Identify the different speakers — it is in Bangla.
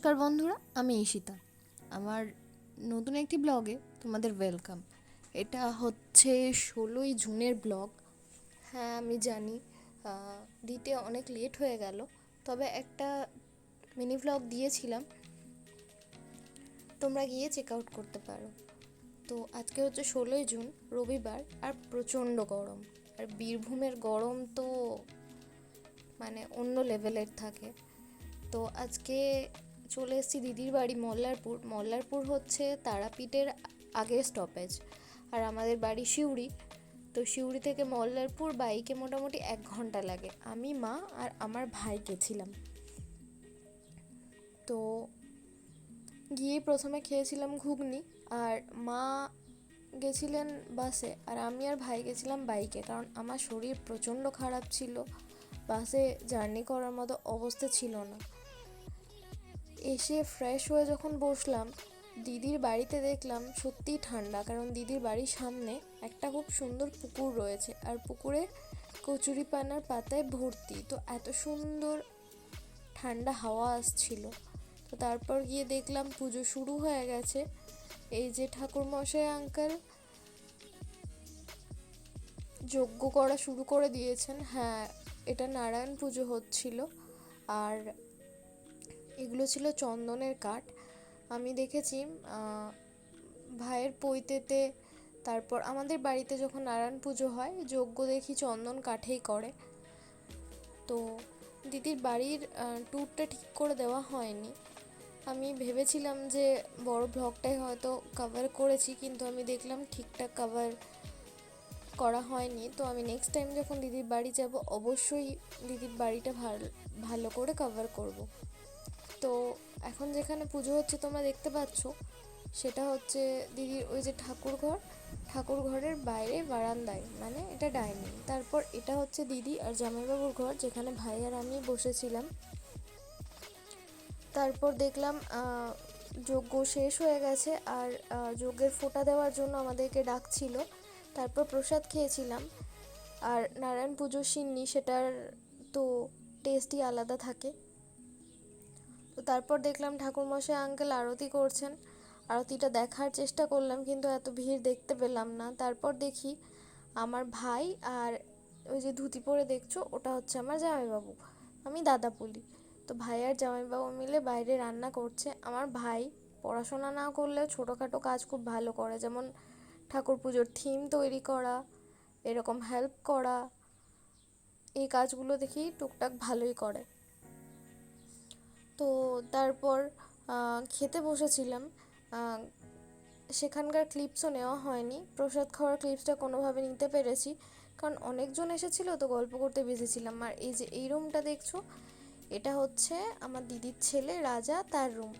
Speaker 1: নমস্কার বন্ধুরা, আমি ঈশিতা। আমার নতুন একটি ব্লগে তোমাদের ওয়েলকাম। এটা হচ্ছে 16ই জুনের ব্লগ। হ্যাঁ, আমি জানি দিতে অনেক লেট হয়ে গেল, তবে একটা মিনি ব্লগ দিয়েছিলাম, তোমরা গিয়ে চেক আউট করতে পারো। তো আজকে হচ্ছে 16ই জুন, রবিবার, আর প্রচণ্ড গরম। আর বীরভূমের গরম তো মানে অন্য লেভেলের থাকে। তো আজকে চলে এসেছি দিদির বাড়ি মল্লারপুর। মল্লারপুর হচ্ছে তারাপীঠের আগের স্টপেজ, আর আমাদের বাড়ি সিউড়ি। তো সিউড়ি থেকে মল্লারপুর বাইকে মোটামুটি 1 ঘন্টা লাগে। আমি, মা আর আমার ভাই গেছিলাম। তো গিয়ে প্রথমে খেয়েছিলাম ঘুগনি, আর মা গেছিলেন বাসে, আর আমি আর ভাই গেছিলাম বাইকে, কারণ আমার শরীর প্রচণ্ড খারাপ ছিল। বাসে জার্নি করার মতো অবস্থা ছিল না। এসে ফ্রেশ হয়ে যখন বসলাম, দিদির বাড়িতে দেখলাম সত্যিই ঠান্ডা, কারণ দিদির বাড়ির সামনে একটা খুব সুন্দর পুকুর রয়েছে, আর পুকুরে কচুরিপানার পাতায় ভর্তি। তো এত সুন্দর ঠান্ডা হাওয়া আসছিল। তো তারপর গিয়ে দেখলাম পুজো শুরু হয়ে গেছে। এই যে ঠাকুরমশাই আঙ্কেল যজ্ঞ করা শুরু করে দিয়েছেন। হ্যাঁ, এটা নারায়ণ পুজো হচ্ছিল। আর এগুলো ছিল চন্দনের কাঠ। আমি দেখেছি ভাইয়ের পৈতেতে, তারপর আমাদের বাড়িতে যখন নারায়ণ পুজো হয় যজ্ঞ দেখি চন্দন কাঠেই করে। তো দিদির বাড়ির ট্যুরটা ঠিক করে দেওয়া হয়নি। আমি ভেবেছিলাম যে বড় ব্লগটাই হয়তো কভার করেছি, কিন্তু আমি দেখলাম ঠিকঠাক কভার করা হয়নি। তো আমি নেক্সট টাইম যখন দিদির বাড়ি যাব অবশ্যই দিদির বাড়িটা ভালো করে কভার করব। তো এখন যেখানে পুজো হচ্ছে তোমরা দেখতে পাচ্ছ, সেটা হচ্ছে দিদির ওই যে ঠাকুর ঘরের বাইরে বারান্দায়, মানে এটা ডাইনিং। তারপর এটা হচ্ছে দিদি আর জামাইবাবুর ঘর, যেখানে ভাই আর আমি বসেছিলাম। তারপর দেখলাম যজ্ঞ শেষ হয়ে গেছে, আর যজ্ঞের ফোঁটা দেওয়ার জন্য আমাদেরকে ডাকছিল। তারপর প্রসাদ খেয়েছিলাম। আর নারায়ণ পুজোর সিন্নি, সেটার তো টেস্টই আলাদা থাকে। তো তারপর দেখলাম ঠাকুরমশাই আঙ্কেল আরতি করছেন। আরতিটা দেখার চেষ্টা করলাম, কিন্তু এত ভিড় দেখতে পেলাম না। তারপর দেখি আমার ভাই আর ওই যে ধুতি পরে দেখছো, ওটা হচ্ছে আমার জামাইবাবু, আমি দাদা বলি। তো ভাই আর জামাইবাবু মিলে বাইরে রান্না করছে। আমার ভাই পড়াশোনা না করলেও ছোটোখাটো কাজ খুব ভালো করে, যেমন ঠাকুর পুজোর থিম তৈরি করা, এরকম হেল্প করা, এই কাজগুলো দেখি টুকটাক ভালোই করে। তো তারপর খেতে বসেছিলাম। সেখানকার ক্লিপসও নেওয়া হয়নি, প্রসাদ খাওয়ার ক্লিপসটা কোনোভাবে নিতে পেরেছি, কারণ অনেকজন এসেছিলো তো গল্প করতে বেঁচেছিলাম। আর এই যে এই রুমটা দেখছো, এটা হচ্ছে আমার দিদির ছেলে রাজা, তার রুম।